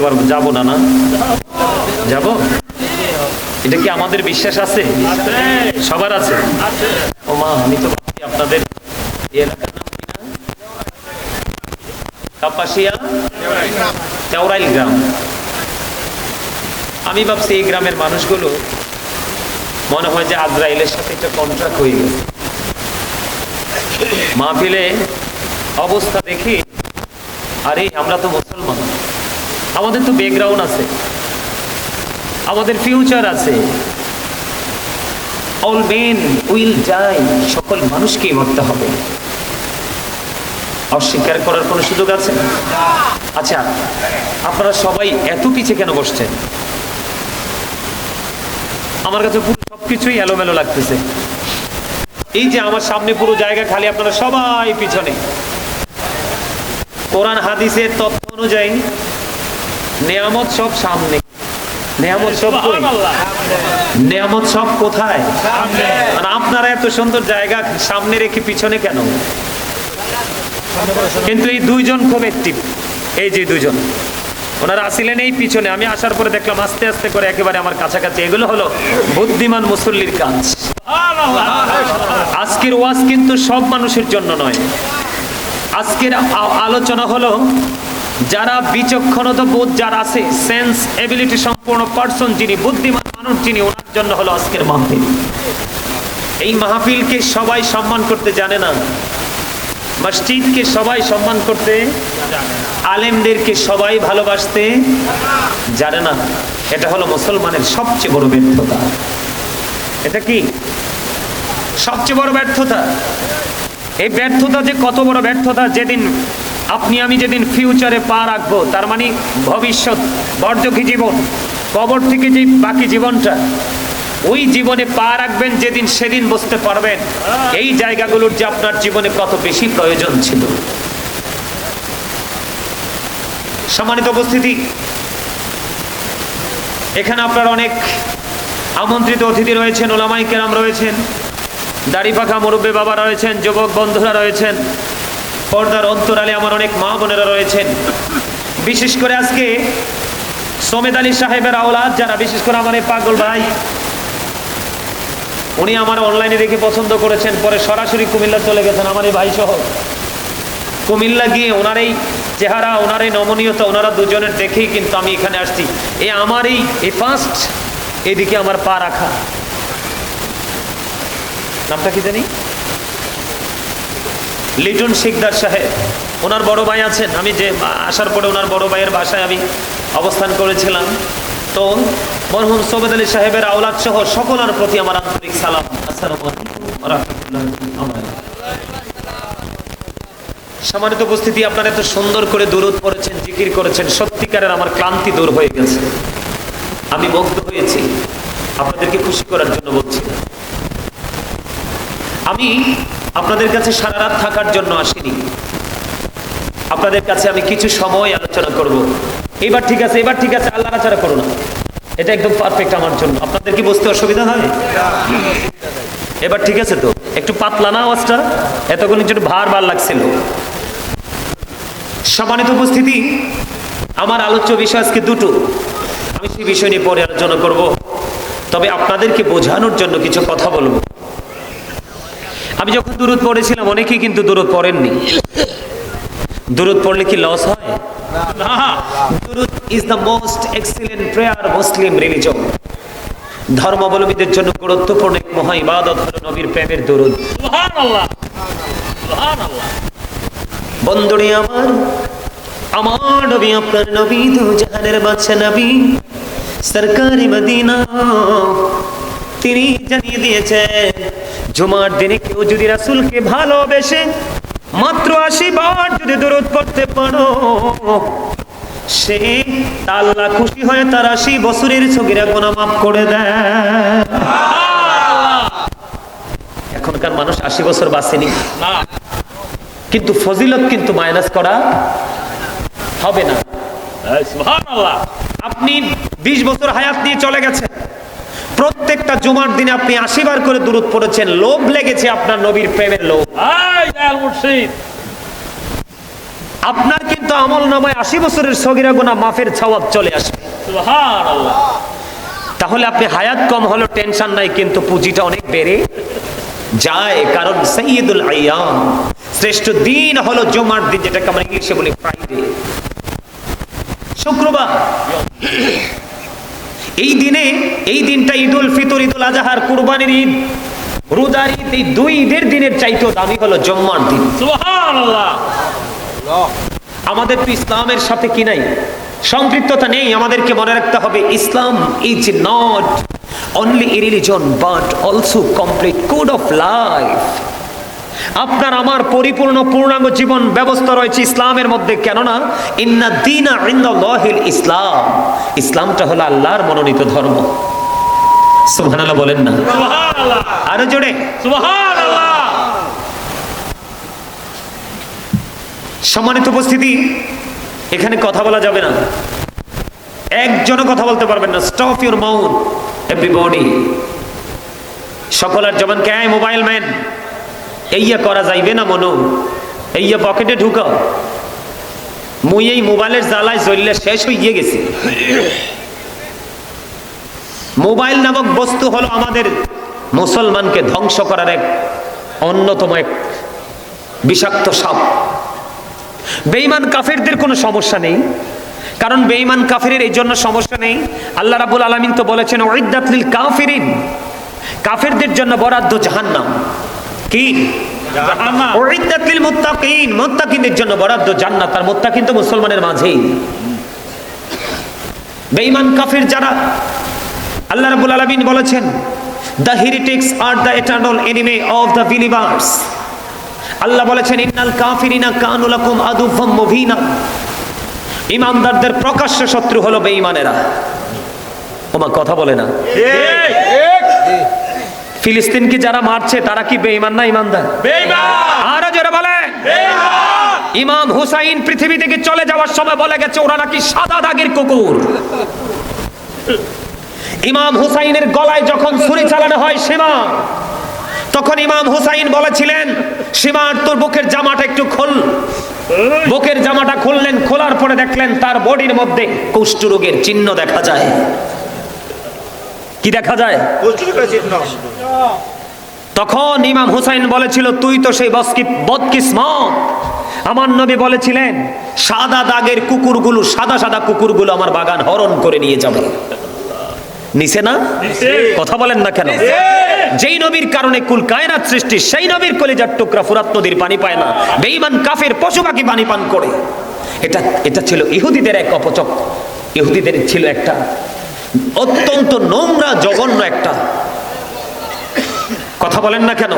পারবো, যাবো না? না যাব? এটা কি আমাদের বিশ্বাস আছে? সবার আছে? ও মা, আমি তো ভাবছি আপনাদের এই এলাকার নাম কি না? কাপাসিয়া তেওরাইল গ্রাম। আমি ভাবছি এই গ্রামের মানুষগুলো মনে হয় যে আজরাইলের সাথে একটা কন্ট্রাক্ট হয়ে গেছে। মাহফিলে অবস্থা দেখি, আরে আমরা তো মুসলমান, আমাদের তো ব্যাকগ্রাউন্ড আছে, আমাদের ফিউচার আছে। অল মেন উইল ডাই, সকল মানুষকেই মরতে হবে। অস্বীকার করার কোনো সুযোগ আছে? আচ্ছা, আপনারা সবাই এত পিছে কেন বসছেন? আমার কাছে পুরো সবকিছুই এলোমেলো লাগতেছে। এই যে আমার সামনে পুরো জায়গা খালি, আপনারা সবাই পিছনে। কোরআন হাদিসের তথ্য অনুযায়ী নেয়ামত সব সামনে। নেয়ামত সব কই? নেয়ামত সব কোথায়? আর আপনারা এত সুন্দর জায়গা সামনে রেখে পিছনে কেন? কিন্তু এই দুইজন খুব অ্যাক্টিভ। এই যে দুইজন, ওনারা আসিলেন এই পিছনে, আমি আসার পরে দেখলাম আস্তে আস্তে করে একেবারে আমার কাছাকাছি। এগুলো হলো বুদ্ধিমান মুসল্লির কাজ। আজকের ওয়াজ কিন্তু সব মানুষের জন্য নয়। আজকের আলোচনা হলো যারা বিচক্ষণতা বোধ যার আছে, সেন্স এবিলিটি সম্পূর্ণ পার্সন, যিনি বুদ্ধিমান মানুষ, যিনি, ওনার জন্য হলো আজকের মাহফিল। এই মাহফিলকে সবাই সম্মান করতে জানে না, মসজিদকে সবাই সম্মান করতে, আলেমদেরকে সবাই ভালোবাসতে জানে না। এটা হলো মুসলমানের সবচেয়ে বড় ব্যর্থতা। এটা কি সবচেয়ে বড় ব্যর্থতা? এই ব্যর্থতা যে কত বড় ব্যর্থতা, যেদিন আপনি আমি যেদিন ফিউচারে পা রাখবো, তার মানে ভবিষ্যৎ বর্জকি জীবন, কবর থেকে যে বাকি জীবনটা, ওই জীবনে পা রাখবেন যেদিন, সেদিন বুঝতে পারবেন এই জায়গাগুলোর যে আপনার জীবনে কত বেশি প্রয়োজন ছিল। সম্মানিত উপস্থিতি, এখানে আপনার অনেক আমন্ত্রিত অতিথি রয়েছেন, ওলামায়ে কেরাম রয়েছেন, দাড়ি পাখা মুরব্বী বাবা রয়েছেন, যুবক বন্ধুরা রয়েছেন, পর্দার অন্তরালে আমার অনেক মা বোনেরা রয়েছেন। বিশেষ করে আজকে সোমেদ আলী সাহেবের আওলাদ যারা, বিশেষ করে আমার এই পাগল ভাই, উনি আমার অনলাইনে দেখে পছন্দ করেছেন, পরে সরাসরি কুমিল্লা চলে গেছেন আমার এই ভাই সহ। কুমিল্লা গিয়ে ওনার এই চেহারা, ওনার এই নমনীয়তা, ওনারা দুজনের দেখেই কিন্তু আমি এখানে আসছি। আমার এই ফার্স্ট এদিকে আমার পা রাখা। নামটা কি জানি? লিটন শিকদার সাহেব, ওনার বড় ভাই আছেন। আমি যে আসার পরে ওনার বড় ভাইয়ের বাসায় আমি অবস্থান করেছিলাম। তো মরহুম সোমেদ আলী সাহেবের আওলাদ সহ সকলের প্রতি আমার আন্তরিক সালাম। আসসালামু আলাইকুম ওয়া রাহমাতুল্লাহি। সম্মানিত উপস্থিতি, আপনারা এত সুন্দর করে দুরূদ পড়েছেন, জিকির করেছেন, সত্যিকারের আমার ক্লান্তি দূর হয়ে গেছে। আমি মুগ্ধ হয়েছি, আপনাদেরকে খুশি করার জন্য বলছি। আমি আপনাদের কাছে সারা রাত থাকার জন্য আসিনি, আপনাদের কাছে আমি কিছু সময় আলোচনা করব। এবার ঠিক আছে, এবার ঠিক আছে, আল্লাহ নাড়াচাড়া করো না, এটা একদম পারফেক্ট আমার জন্য। আপনাদের কি বুঝতে অসুবিধা হয়? এবার ঠিক আছে তো? একটু পাতলা না আওয়াজটা? এতক্ষণ একটু ভার লাগছিল। সম্মানিত উপস্থিতি, আমার আলোচ্য বিষয় আজকে দুটো। আমি সেই বিষয় নিয়ে পরে আলোচনা করব, তবে আপনাদেরকে বোঝানোর জন্য কিছু কথা বলবো। আমি যখন দুরূদ পড়েছিলাম, অনেকেই কিন্তু দুরূদ পড়েননি। দুরূদ পড়লে কি লস হয়? না। দুরূদ is the most excellent prayer Muslim religion. ধর্মাবলম্বীদের জন্য গুরুত্বপূর্ণ এক মহা ইবাদত হলো নবীর প্রেমের দুরূদ। সুবহানাল্লাহ, সুবহানাল্লাহ। বন্ধুরে আমার নবী, আপনার নবী দু জাহানের বাদশা নবী সরকারি মদিনা, তিনি জানিয়ে দিয়েছেন, জুমার দিনে কেউ যদি রাসূলকে ভালোবেসে মাত্র 80 বার যদি দুরূদ পড়তে পারো, সে আল্লাহ খুশি হয়ে তার 80 বছরের সগীরা গুনাহ মাফ করে দেয়। এখনকার মানুষ 80 বছর বাঁচেনি না, কিন্তু ফজিলত কিন্তু মাইনাস করা হবে না। সুবহানাল্লাহ। আপনি 20 বছর হায়াত নিয়ে চলে গেছেন, প্রত্যেকটা জুমার দিনে আপনি 80 বার করে দুরূদ পড়েছেন, লোভ লেগেছে আপনার নবীর প্রেমের লোভ। আপনার কিন্তু আমল নামায় 80 বছরের সগীরা গুনাহ মাফের সওয়াব চলে আসবে। সুবহানাল্লাহ। তাহলে আপনি হায়াত কম হলো টেনশন নাই, কিন্তু পুঁজিটা অনেক বেড়ে যায়। কারণ সাইয়্যিদুল আইয়াম, শ্রেষ্ঠ দিন হলো জুমার দিন, যেটাকে আমরা ইংলিশে বলি ফ্রাইডে, শুক্রবার। এই দিনটা ঈদুল ফিতর, ঈদুল আজহার, কুরবানির ঈদ, রোজার ঈদ, এই দুই ঈদের দিনের চাইতেও দামি হলো জুম্মার দিন। সুবহানাল্লাহ। আমাদের তো ইসলামের সাথে কি নাই, সম্পৃক্ততা নেই। আমাদেরকে মনে রাখতে হবে, Islam is not only a religion but also complete code of life. আপনার আমার পরিপূর্ণ পূর্ণাঙ্গ জীবন ব্যবস্থা রয়েছে ইসলামের মধ্যে। কেননা ইন্না দীনা ইনদাল্লাহিল ইসলাম, ইসলামটা হলো আল্লাহর মনোনীত ধর্ম। সুবহানাল্লাহ বলেন না? সুবহানাল্লাহ। আরো জোরে সুবহানাল্লাহ। সম্মানিত উপস্থিতি, এখানে কথা বলা যাবে না, একজনও কথা বলতে পারবেন না। Stop your mouth everybody. সকলের জবানকে আয় মোবাইল ম্যান, এইয়া করা যাইবে না মনো, এইয়া পকেটে ঢুকাও। মুই এই মোবাইলের জ্বালায় জ্বললে শেষ হয়ে গেছি। মোবাইল নামক বস্তু হলো আমাদের মুসলমানকে ধ্বংস করার এক অন্যতম এক বিষাক্ত সাপ। বেঈমান কাফেরদের কোনো সমস্যা নেই, কারণ বেঈমান কাফেরের এই জন্য সমস্যা নেই। আল্লাহ রাব্বুল আলামিন তো বলেছেন উইদ্দাত লিল কাফিরিন, কাফেরদের জন্য বরাদ্দ জাহান্নাম। কি? জাহান্নাম। উইদ্দাত লিল মুত্তাকিন, মুত্তাকিনদের জন্য বরাদ্দ জান্নাত। আর মুত্তাকিন তো মুসলমানের মাঝেই। বেঈমান কাফের যারা, আল্লাহ রাব্বুল আলামিন বলেছেন the heretics are the eternal enemy of the believers. আল্লাহ বলেছেন ইন্নাল কাফিরিনা কানু লাকুম আদুওয়াম মুবিনা, ঈমানদারদের প্রকাশ্য শত্রু হলো বেঈমানেরা। ওমা কথা বলে না? ফিলিস্তিনকে যারা মারছে তারা কি বেঈমান না ঈমানদার? বেঈমান। আরো জোরে বলে বেঈমান। ইমাম হুসাইন পৃথিবী থেকে চলে যাওয়ার সময় বলে গেছে ওরা নাকি সাদা দাগের কুকুর। ইমাম হুসাইনের গলায় যখন ছুরি চালানো হয় সীমা, তখন ইমাম হুসাইন বলেছিলেন সীমার তোর বুকের জামাটা একটু খোল। বুকের জামাটা খুললেন, খোলার পরে দেখলেন তার বডির মধ্যে কুষ্ঠরোগের চিহ্ন দেখা যায়। কি দেখা যায়? তখন ইমাম হুসাইন বলেছিল তুই তো সেই বদকিসমত। আমার নবী বলেছিলেন সাদা দাগের কুকুরগুলো, সাদা সাদা কুকুরগুলো আমার বাগান হরণ করে নিয়ে যাবে। নিছে না? কথা বলেন না কেন? যেই নবীর কারণে কুল কায়নাত সৃষ্টি, সেই নবীর কলিজার টুকরা ফুরাত নদীর পানি পায় না, বেঈমান কাফের পশু পাখি পানি পান করে। এটা ছিল ইহুদিদের এক অপচক। ইহুদিদের ছিল একটা অত্যন্ত নোংরা জঘন্য একটা। কথা বলেন না কেন?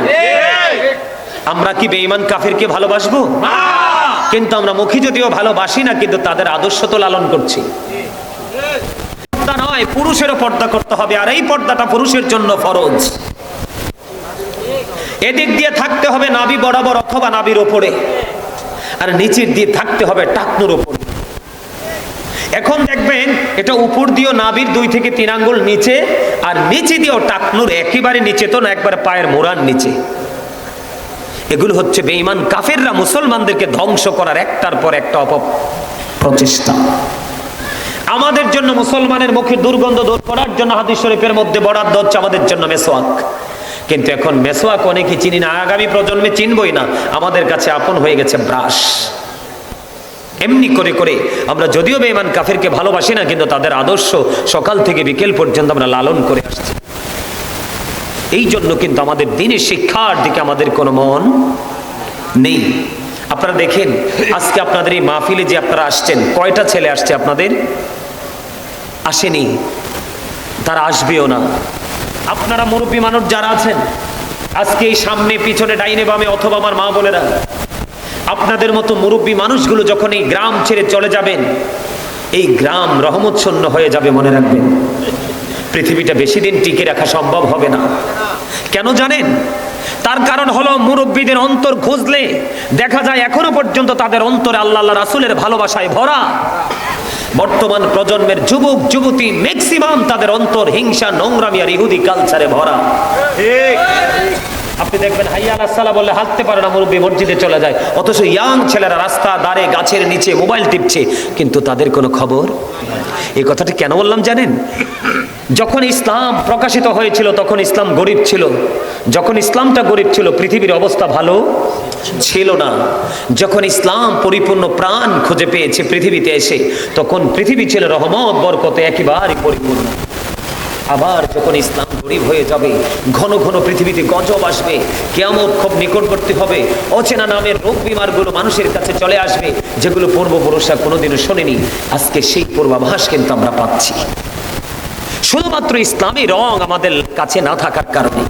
আমরা কি বেঈমান কাফেরকে ভালোবাসবো? কিন্তু আমরা মুখী যদিও ভালোবাসি না, কিন্তু তাদের আদর্শ তো লালন করছি। পর্দা নয়, পুরুষেরও পর্দা করতে হবে, আর এই পর্দাটা পুরুষের জন্য ফরজ। এদিক দিয়ে থাকতে হবে নাভি বরাবর অথবা নাভির ওপরে, আর নিচের দিয়ে থাকতে হবে টাকনুর ওপরে। এখন দেখবেন এটা উপর দিয়েও নাভির 2 থেকে 3 আঙ্গুল নিচে, আর নিচে দিয়েও টাকনুর একেবারে নিচে তো না, একবারে পায়ের মোড়ার নিচে। এগুলো হচ্ছে বেঈমান কাফেররা মুসলমানদেরকে ধ্বংস করার একটার পর একটা প্রচেষ্টা। আমাদের জন্য মুসলমানের মুখের দুর্গন্ধ দূর করার জন্য হাদিস শরীফের মধ্যে বরাদ্দ হচ্ছে আমাদের জন্য মেসওয়াক। কিন্তু এখন মেসওয়াক অনেকে চিনি না, আগামী প্রজন্মে চিনবই না। আমাদের কাছে আপন হয়ে গেছে ব্রাশ। এমনি করে করে আমরা যদিও বেঈমান কাফেরকে ভালোবাসি না, কিন্তু তাদের আদর্শ সকাল থেকে বিকেল পর্যন্ত আমরা লালন করে আসছি। এই জন্য কিন্তু আমাদের দিনের শিক্ষার দিকে আমাদের কোনো মন নেই। আপনারা দেখেন আজকে আপনাদের এই মাহফিলে যে আপনারা আসছেন, কয়টা ছেলে আসছে আপনাদের? আসেনি, তারা আসবেও না। আপনারা মুরব্বী মানুষ যারা আছেন আজকে এই সামনে পিছনে ডাইনে বামে, অথবা আমার মা বোনেরা, আপনাদের মতো মুরব্বী মানুষগুলো যখন এই গ্রাম ছেড়ে চলে যাবেন, এই গ্রাম রহমতশূন্য হয়ে যাবে। মনে রাখবেন, পৃথিবীটা বেশি দিন টিকে রাখা সম্ভব হবে না। কেন জানেন? তার কারণ হলো মুরব্বীদের অন্তর খুঁজলে দেখা যায় এখনো পর্যন্ত তাদের অন্তরে আল্লাহ রাসূলের ভালোবাসায় ভরা। বর্তমান প্রজন্মের যুবক যুবতী ম্যাক্সিমাম তাদের অন্তর হিংসা, নোংরামি আর ইহুদি কালচারে ভরা। আপনি দেখবেন হাইয়া আলাস সালাহ বললে হাঁটতে পারে না, মুরব্বী মসজিদে চলে যায়, অথচ ইয়াং ছেলেরা রাস্তা দাঁড়ে গাছের নিচে মোবাইল টিপছে, কিন্তু তাদের কোনো খবর। এই কথাটি কেন বললাম জানেন? যখন ইসলাম প্রকাশিত হয়েছিল তখন ইসলাম গরিব ছিল। যখন ইসলামটা গরিব ছিল পৃথিবীর অবস্থা ভালো ছিল না। যখন ইসলাম পরিপূর্ণ প্রাণ খুঁজে পেয়েছে পৃথিবীতে এসে, তখন পৃথিবী ছিল রহমত বরকতে একেবারে পরিপূর্ণ। আবার যখন ইসলাম গরিব হয়ে যাবে, ঘন ঘন পৃথিবীতে গজব আসবে, কিয়ামত খুব নিকটবর্তী হবে, অচেনা নামের রোগ বিমারগুলো মানুষের কাছে চলে আসবে, যেগুলো পূর্বপুরুষরা কোনোদিনও শোনেনি। আজকে সেই পূর্বাভাস কিন্তু আমরা পাচ্ছি, শুধুমাত্র ইসলামী রং আমাদের কাছে না থাকার কারণে।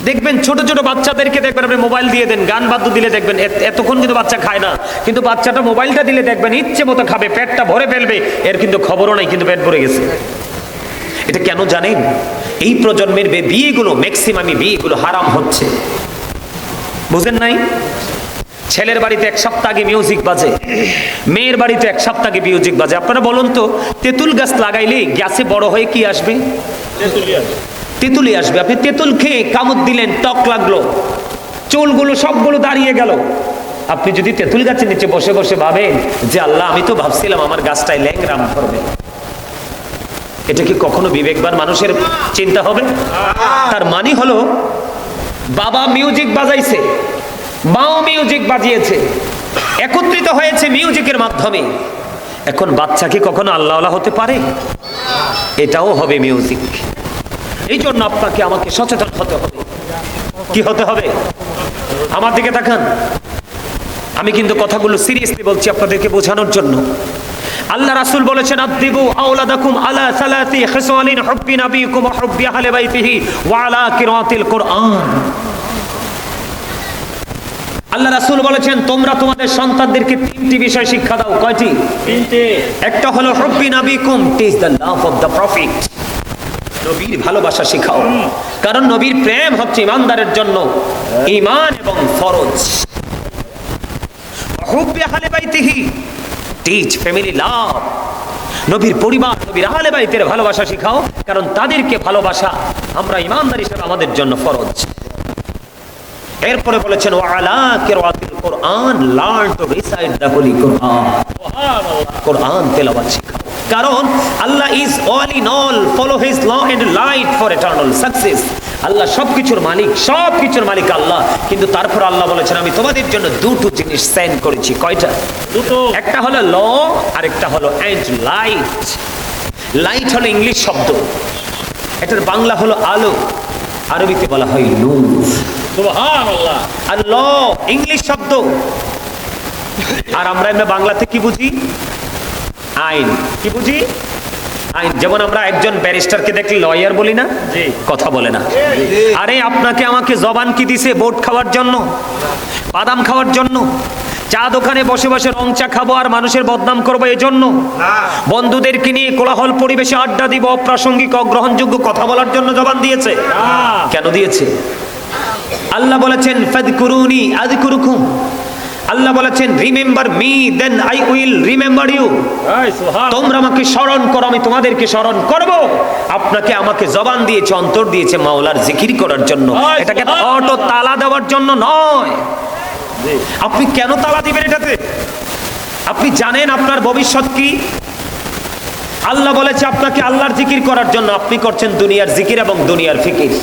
দেখবেন ছোট ছোট বাচ্চাদেরকে দেখবেন আপনি মোবাইল দিয়ে দেন, গান বাদ্য দিলে দেখবেন এতক্ষণ কিন্তু বাচ্চা খায় না, কিন্তু বাচ্চাটা মোবাইলটা দিলে দেখবেন ইচ্ছে মতো খাবে, পেটটা ভরে ফেলবে, এর কিন্তু খবরও নাই, কিন্তু পেট ভরে গেছে। এটা কেন জানেন? এই প্রজন্মের বিয়েগুলো, ম্যাক্সিমামই বিয়েগুলো হারাম হচ্ছে, বুঝেন নাই? ছেলের বাড়িতে এক সপ্তাহ আগে মিউজিক বাজে, মেয়ের বাড়িতে এক সপ্তাহ আগে মিউজিক বাজে। আপনারা বলুন তো, তেঁতুল গাছ লাগাইলে গাছে বড় হয়ে কি আসবে? তেঁতুলি আসবে। আপনি তেঁতুল খেয়ে কামড় দিলেন, টক লাগলো, চুলগুলো সবগুলো দাঁড়িয়ে গেল। আপনি যদি তেঁতুল গাছের নিচে বসে বসে ভাবেন যে আল্লাহ, আমি তো ভাবছিলাম আমার গাছটাই ল্যাংরাম করবে, এটা কি কখনো বিবেকবান মানুষের চিন্তা হবে? তার মানে হলো, বাবা মিউজিক বাজাইছে, মাও মিউজিক বাজিয়েছে, একত্রিত হয়েছে মিউজিকের মাধ্যমে। এখন বাচ্চা কি কখনো আল্লাহওয়ালা হতে পারে? এটাও হবে মিউজিক। এই জন্য আপনাকে আমাকে সচেতন হতে হবে। কি হতে হবে? আমার দিকে তাকান, আমি কিন্তু কথাগুলো সিরিয়াসলি বলছি আপনাদেরকে বোঝানোর জন্য। আল্লাহ রাসূল বলেছেন, আদিবু আওলাদাকুম আলা সালাতি খিসালিন হুব্বি নবিয়িকুম ওয়া হুব্বি আহলি বাইতিহি ওয়া আলা কিরাতিল কুরআন। আল্লাহ রাসূল বলেছেন, তোমরা তোমাদের সন্তানদেরকে তিনটি বিষয় শিক্ষা দাও। কয়টি? তিনটে। একটা হলো হুব্বি নবিয়িকুম, teach the love of the prophet, নবীর ভালোবাসা শিখাও, কারণ নবীর প্রেম হচ্ছে ইমানদারের জন্য ঈমান এবং ফরজ। হুব্বি আহলি বাইতিহি, টিচ ফ্যামিলি লাভ, নবীর পরিবার, নবীর আহলে বাইতের ভালোবাসা শিখাও, কারণ তাদেরকে ভালোবাসা আমরা ইমানদার হিসেবে আমাদের জন্য ফরজ। এরপরে বলেছেন, ওয়া আলা কিরাতিল কুরআন, learn to recite the holy Quran, কোরআন তেলাওয়াত শিখাও, কারণ Allah is all in all, follow his law and light for eternal success. আল্লাহ সবকিছুর মালিক, সবকিছুর মালিক আল্লাহ, কিন্তু তারপর আল্লাহ বলেছেন, আমি তোমাদের জন্য দুটো জিনিস সেন্ড করেছি। কয়টা? দুটো। একটা হলো ল, আর একটা হলো এন্ড লাইট। লাইট হলো ইংলিশ শব্দ, এটার বাংলা হলো আলো, আরবিতে বলা হয় নূর। সুবহানাল্লাহ। আর ল ইংলিশ শব্দ, আর আমরা এমনি বাংলাতে কি বুঝি? আইন। কি বুঝি? আইন। যেমন আমরা একজন ব্যারিস্টারকে দেখলে লয়ার বলি না, জি। কথা বলে না। আরে আপনাকে আমাকে জবান কি দিছে? ভোট খাওয়ার জন্য, বাদাম খাওয়ার জন্য, চা দোকানে বসে বসে রং চা খাবো আর মানুষের বদনাম করবো এজন্য? বন্ধুদেরকে নিয়ে কোলাহল পরিবেশে আড্ডা দিব, অপ্রাসঙ্গিক অগ্রহণযোগ্য কথা বলার জন্য জবান দিয়েছে? কেন দিয়েছে? আল্লাহ বলেছেন, ফাযকুরুনি আযকুরুকুম, আল্লাহ বলেছেন, remember me then I will remember you. তোমরা আমাকে স্মরণ করো, আমি তোমাদেরকে স্মরণ করব। আপনাকে আমাকে জবান দিয়েছে, অন্তর দিয়েছে মাওলার জিকির করার জন্য, এটাকে অটো তালা দেওয়ার জন্য নয়। আপনি কেন তালা দিবেন এটাতে? আপনি জানেন আপনার ভবিষ্যৎ কি? আল্লাহ বলেছে আপনাকে আল্লাহর জিকির করার জন্য, আপনি করছেন দুনিয়ার জিকির এবং দুনিয়ার ফিকির।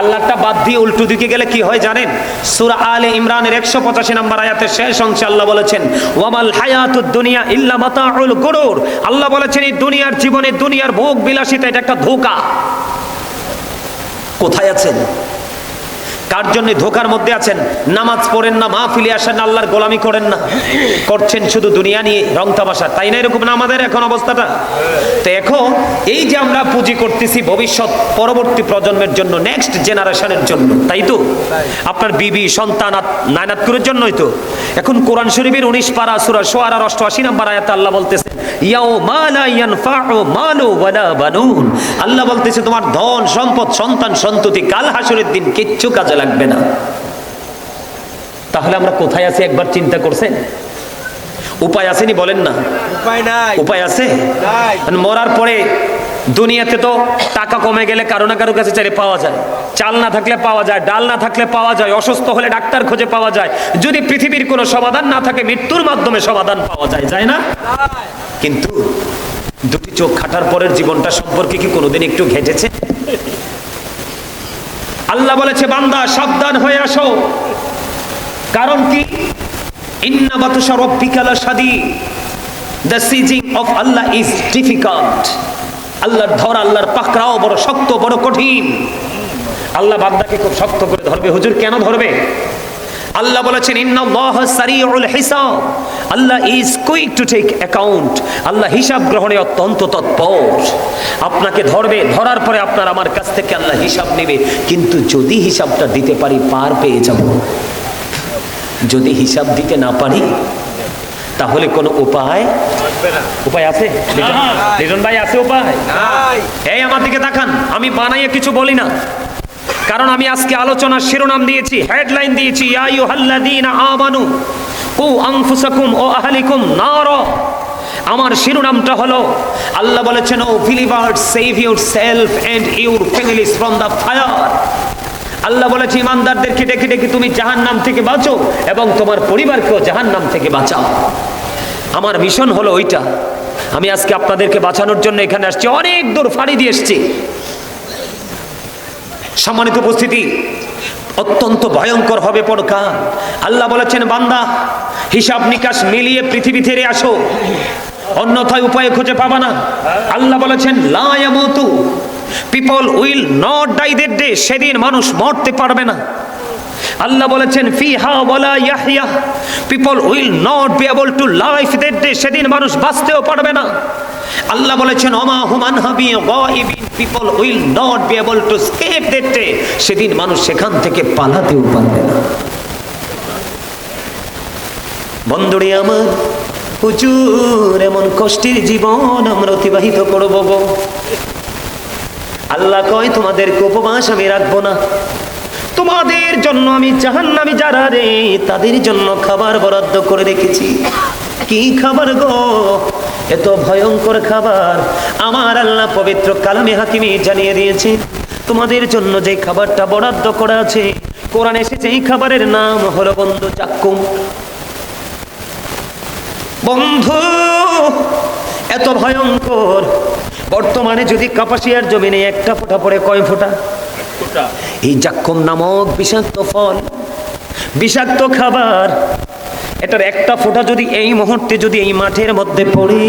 আল্লাহটা বাদ দিয়ে উল্টো দিকে গেলে কি হয় জানেন? সূরা আলে ইমরানের 185 নম্বর আয়াতের শেষ অংশে আল্লাহ বলেছেন, ওয়ামাল হায়াতুদ দুনিয়া ইল্লা মাতাউল গুরুর। আল্লাহ বলেছেন, এই দুনিয়ার জীবনে, দুনিয়ার ভোগ বিলাসিতা, এটা একটা ধোঁকা। কোথায় আছেন? কার জন্য ধোকার মধ্যে আছেন? নামাজ পড়েন না, মাহফিলে আসেন না, আল্লাহর গোলামি করেন না, করছেন শুধু দুনিয়া নিয়ে রং তামাশা, তাই না? এরকম না আমাদের এখন অবস্থাটা? তো এখন এই যে আমরা পুঁজি করতেছি ভবিষ্যৎ পরবর্তী প্রজন্মের জন্য, নেক্সট জেনারেশনের জন্য, তাই তো? আপনার বিবি সন্তান নায়নাত করার জন্যই তো। এখন কোরআন শরীফের 19 পারা সূরা শুআরার 88 নম্বর আয়াতে আল্লাহ বলতেছেন, ইয়াউমা লা ইয়ানফাউ মালু ওয়ালা বানুন। আল্লাহ বলতেছে, তোমার ধন সম্পদ, সন্তান সন্ততি কাল হাসরের দিন কিচ্ছু কাজে লাগবে না। তাহলে আমরা কোথায় আছি একবার চিন্তা করছেন? উপায় আসেনি? বলেন না। উপায় নাই। উপায় আছে? নাই। মরার পরে দুনিয়াতে তো টাকা কমে গেলে কারো না কারো কাছে চাইলে পাওয়া যায়, চাল না থাকলে পাওয়া যায়, ডাল না থাকলে পাওয়া যায়, অসুস্থ হলে ডাক্তার খোঁজে পাওয়া যায়। যদি পৃথিবীর কোনো সমাধান না থাকে মৃত্যুর মাধ্যমে সমাধান পাওয়া যায়, যায় না? কিন্তু দুটি চোখ খাটার পরের জীবনটা সম্পর্কে কি কোনোদিন একটু ঘেটেছে? আল্লাহ বলেছে, বান্দা সাবধান হয়ে আসো। কারণ কি? ইন্না বাতশা রাব্বিকা লাশাদীদ, the seizing of Allah is difficult. আল্লাহর ধর, আল্লাহর পাকড়াও বড় শক্ত, বড় কঠিন। আল্লাহ বান্দাকে খুব শক্ত করে ধরবে। হুজুর কেন ধরবে? আল্লাহ বলেছেন, ইন্নাল্লাহা সারিউল হিসাব, Allah is quick to take account. আল্লাহ হিসাব গ্রহণে অত্যন্ত তৎপর। আপনাকে ধরবে, ধরার পরে আপনার আমার কাছ থেকে আল্লাহ হিসাব নেবে। কিন্তু যদি হিসাবটা দিতে পারি পার পেয়ে যাব, যদি হিসাব দিতে না পারি তাহলে কোনো উপায় আছে? লিটন ভাই, আছে উপায়? এই আমার দিকে তাকান, আমি বানাইয়ে কিছু বলি না। কারণ আমি আজকে আলোচনার শিরোনাম দিয়েছি, হেডলাইন দিয়েছি, ইয়া আইয়ুহাল্লাযীনা আমানু কু আনফুসাকুম ওয়া আহলিকুম নারা। আমার শিরোনামটা হলো, আল্লাহ বলেছেন, O believers, save yourself and your families from the fire. আল্লাহ বলেছে, ইমানদারদেরকে ডেকে ডেকে তুমি জাহান্নাম থেকে বাঁচো এবং তোমার পরিবারকেও জাহান্নাম থেকে বাঁচাও। আমার মিশন হলো ওইটা। আমি আজকে আপনাদেরকে বাঁচানোর জন্য এখানে আসছি, অনেক দূর ফাড়ি দিয়ে এসছি। সম্মানিত উপস্থিতি, অত্যন্ত ভয়ঙ্কর হবে পরকাল। আল্লাহ বলেছেন, বান্দা হিসাব নিকাশ মিলিয়ে পৃথিবী ছেড়ে আসো, অন্যথায় উপায় খুঁজে পাবা না। আল্লাহ বলেছেন, লা ইয়ামুতু, people will not die that day, সেদিন মানুষ মরতে পারবে না। আল্লাহ বলেছেন, ফিহা ওয়ালা ইয়াহইয়া, people will not be able to life that day, সেদিন মানুষ বাঁচতেও পারবে না। আল্লাহ বলেছেন, ওমা হুম আনহা বিগাইবিন, people will not be able to escape that day, সেদিন মানুষ সেখান থেকে পালাতেও পারবে না। বন্ধুরে আমার, হুজুর এমন কষ্টের জীবন আমরা অতিবাহিত করব গো। আল্লাহ কয়, তোমাদেরকে উপবাস আমি রাখবো না, তোমাদের জন্য আমি জাহান্নামী যারা রে তাদের জন্য খাবার বরাদ্দ করে রেখেছি। কি খাবার গো? এত ভয়ঙ্কর খাবার আমার আল্লাহ পবিত্র কালামে হাকিমে জানিয়ে দিয়েছে। তোমাদের জন্য যে খাবারটা বরাদ্দ করা আছে, কোরআনে এসেছে, এই খাবারের নাম হলো বন্ধু জাক্কুম। বন্ধু এত ভয়ঙ্কর, বর্তমানে যদি কাপাসিয়ার জমিনে একটা ফোঁটা পড়ে, কয় ফোঁটা? এই জাক্কুম নামক বিষাক্ত ফল, বিষাক্ত খাবার, এটার একটা ফোঁটা যদি এই মুহূর্তে যদি এই মাঠের মধ্যে পড়ে,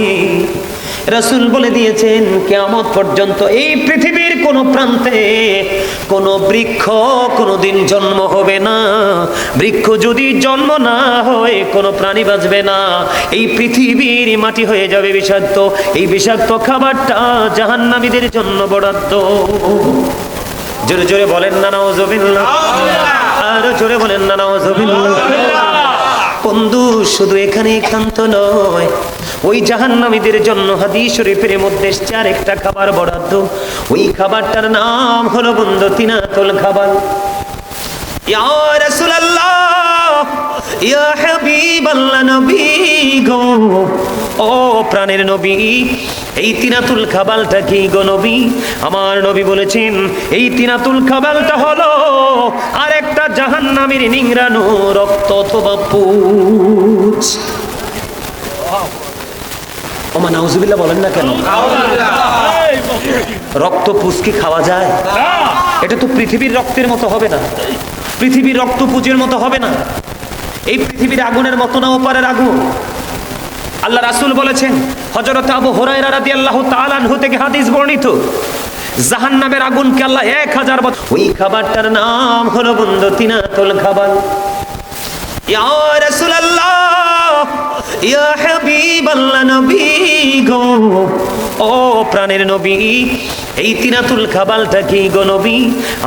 রাসূল বলে দিয়েছেন কিয়ামত পর্যন্ত এই পৃথিবীর কোন প্রান্তে কোন বৃক্ষ কোনদিন জন্ম হবে না। বৃক্ষ যদি জন্ম না হয় কোনো প্রাণী বাঁচবে না। এই পৃথিবীর মাটি হয়ে যাবে বিষাক্ত। এই বিষাক্ত খাবারটা জাহান্নামীদের জন্য বরাদ্দ। জোরে জোরে বলেন না নাউযুবিল্লাহ, আরো জোরে বলেন না নাউযুবিল্লাহ। বন্ধু শুধু এখানেই ক্ষান্ত নয়, ওই জাহান্নামীদের জন্য হাদিস শরীফের মধ্যে চার একটা খাবার বরাদ্দ। ওই খাবারটার নাম হলো বন্ধু তিনাতুল খাবার। ইয়া রাসূলুল্লাহ, ইয়া হাবিবাল্লাহ, নবী গো, ও প্রাণের নবী, এই তিনাতুল খাবালটা কি গো নবী? আমার নবী বলেছেন, এই তিনাতুল খাবালটা হলো আর একটা জাহান্নামীর নিংড়ানো রক্ত অথবা পুঁজ। ওমা নাউজুবিল্লাহ বলেন না কেন? রক্ত পুঁজ কি খাওয়া যায়? এটা তো পৃথিবীর রক্তের মতো হবে না, পৃথিবীর রক্ত পুঁজের মতো হবে না, এই পৃথিবীর আগুনের মতো না ওপারের আগুন। আল্লাহ রাসূল বলেছেন, হযরত আবু হুরায়রা রাদিয়াল্লাহু তাআলা আনহু থেকে হাদিস বর্ণিত, জাহান্নামের আগুনকে আল্লাহ 1000 বছর, ওই খাবারটার নাম হলো বন্ধু তিনাতুল খাবার। ইয়া রাসূলুল্লাহ, ইয়া হাবিবাল্লাহ, নবী গো, ও প্রাণের নবী, এই তিনাতুল খাবালটা কি গো নবী?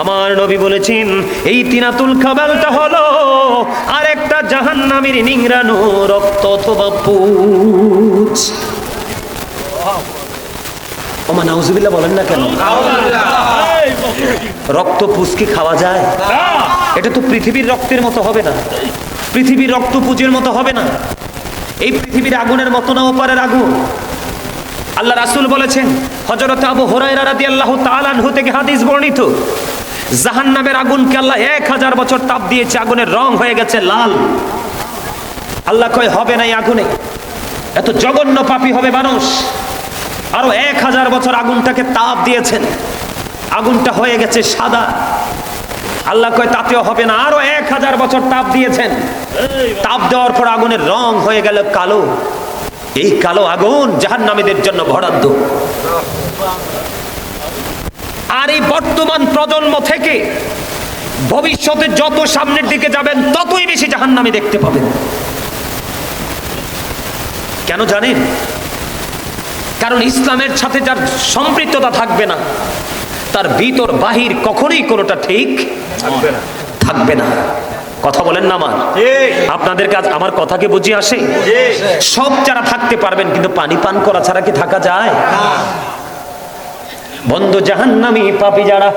আমার নবী বলেছেন, এই তিনাতুল খাবালটা হলো আর একটা জাহান্নামীর নিংড়ানো রক্ত অথবা পুঁজ। ওমা নাউজুবিল্লাহ বলেন না কেন? রক্ত পুঁজ কি খাওয়া যায়? এটা তো পৃথিবীর রক্তের মতো হবে না, পৃথিবীর রক্ত পুঁজের মতো হবে না, এই পৃথিবীর আগুনের মতো না ওপারের আগুন। আল্লাহ রাসূল বলেছেন, হযরত আবু হুরায়রা রাদিয়াল্লাহু তাআলা আনহু থেকে হাদিস বর্ণিত, জাহান্নামের আগুনকে আল্লাহ 1000 বছর তাপ দিয়েছে, আগুনের রং হয়ে গেছে লাল। আল্লাহ কয় হবে না এই আগুনে, এত জঘন্য পাপী হবে মানুষ। আরো 1000 বছর আগুনটাকে তাপ দিয়েছেন, আগুনটা হয়ে গেছে সাদা। আল্লাহ কয় তাতেও হবে না, আরো 1000 বছর তাপ দিয়েছেন, তাপ দেওয়ার পর আগুনের রং হয়ে গেল কালো। এই কালো আগুন জাহান্নামীদের জন্য বরাদ্দ। আর এই বর্তমান প্রজন্ম থেকে ভবিষ্যতে যত সামনের দিকে যাবেন ততই বেশি জাহান্নামী দেখতে পাবেন। কেন জানেন? কারণ ইসলামের সাথে যার সম্পৃক্ততা থাকবে না, তার ভিতর বাহির কখনোই কোনোটা ঠিক থাকবে না। কথা বলেন না আমার? আপনাদের কাজ আমার কথা কি বুঝিয়ে আসে? সব যারা থাকতে পারবেন, কিন্তু পানি পান করা ছাড়া কি থাকা যায়? বন্ধু, জাহান্নামী পাপী যারা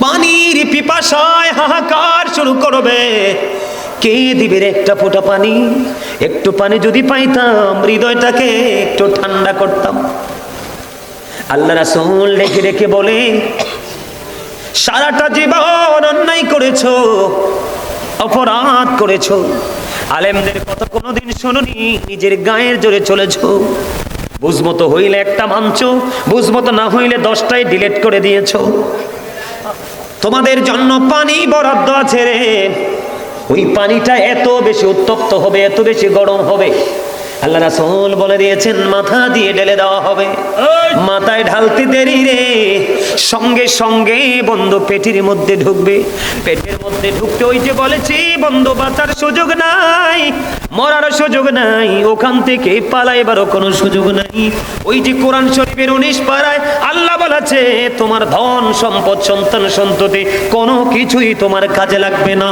পানির পিপাসায় হাহাকার শুরু করবে, কে দিবে রে একটা ফোঁটা পানি? একটু পানি যদি পাইতাম, হৃদয়টাকে একটু ঠান্ডা করতাম। আল্লাহ রাসূল রেখে রেখে বলে, সারাটা জীবন অন্যায় করেছো, অপরাধ করেছো, আলেমদের কথা কোনোদিন শোনোনি, নিজের গায়ের জোরে চলেছো। বুঝমতো হইলে একটা মানছো, বুঝমতো না হইলে 10টাই ডিলিট করে দিয়েছো। তোমাদের জন্য পানি বরাদ্দ আছে রে, ওই পানিটা এত বেশি উত্তপ্ত হবে, এত বেশি গরম হবে, আল্লাহ রাসূল বলে দিয়েছেন মাথা দিয়ে ঢেলে দেওয়া হবে। মাথায় ঢালতে দেরি রে, সঙ্গে সঙ্গে বন্ধু পেটের মধ্যে ঢুকবে। পেটের মধ্যে ঢুকতে ওই যে বলেছি বন্ধু, বাঁচার সুযোগ নাই, মরার সুযোগ নাই, ওখান থেকে পালাইবারও কোনো সুযোগ নাই। ওই যে কোরআন শরীফের 19 পারায় আল্লাহ বলেছে, তোমার ধন সম্পদ সন্তান সন্ততি কোনো কিছুই তোমার কাজে লাগবে না।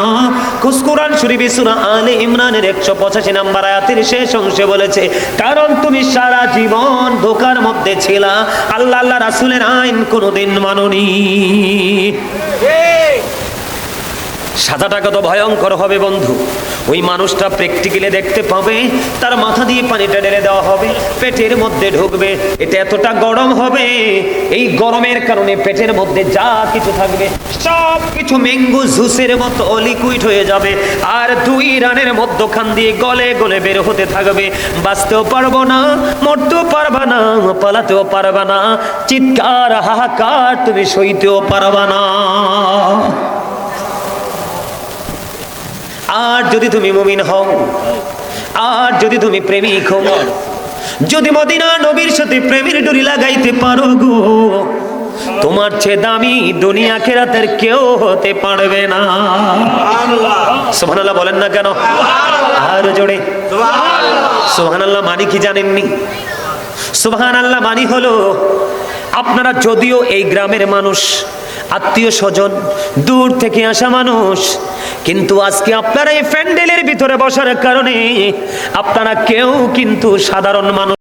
কোরআন শরীফে সূরা আলে ইমরানের 185 নম্বর আয়াতের শেষ অংশে বলেছে, কারণ তুমি সারা জীবন ধোঁকার মধ্যে ছিলা, আল্লাহ রাসূলের আইন কোনোদিন মানোনি। সাজাটা কত ভয়ঙ্কর হবে বন্ধু। ওই মানুষটা প্র্যাকটিক্যালি দেখতে পাবে, তার মাথা দিয়ে পানিটা ঢেলে দেওয়া হবে, পেটের মধ্যে ঢুকবে। এটা এতটা গরম হবে, এই গরমের কারণে পেটের মধ্যে যা কিছু থাকবে সব কিছু ম্যাঙ্গো জুসের মতো লিকুইড হয়ে যাবে, আর 2 রানের মধ্যখান দিয়ে গলে গলে বের হতে থাকবে। বাঁচতেও পারবো না, মরতেও পারবা না, পালাতেও পারবা না, চিৎকার হাহাকার তুমি সইতেও পারবা না। আর যদি তুমি মুমিন হও, আর যদি তুমি প্রেমিক হও, যদি মদিনা নবীর সাথে প্রেমের ডুরি লাগাইতে পারো গো, তোমার চেয়ে দামি দুনিয়া আখিরাতের কেউ হতে পারবে না। সুবহানাল্লাহ বলেন না কেন? আর জোরে সুবহানাল্লাহ মানে কি জানেননি? সুবহানাল্লাহ মানে হলো, আপনারা যদিও এই গ্রামের মানুষ, আত্মীয় স্বজন, দূর থেকে আসা মানুষ, কিন্তু আজকে আপনারা এই প্যান্ডেলের ভিতরে বসার কারণে আপনারা কেউ কিন্তু সাধারণ মানুষ।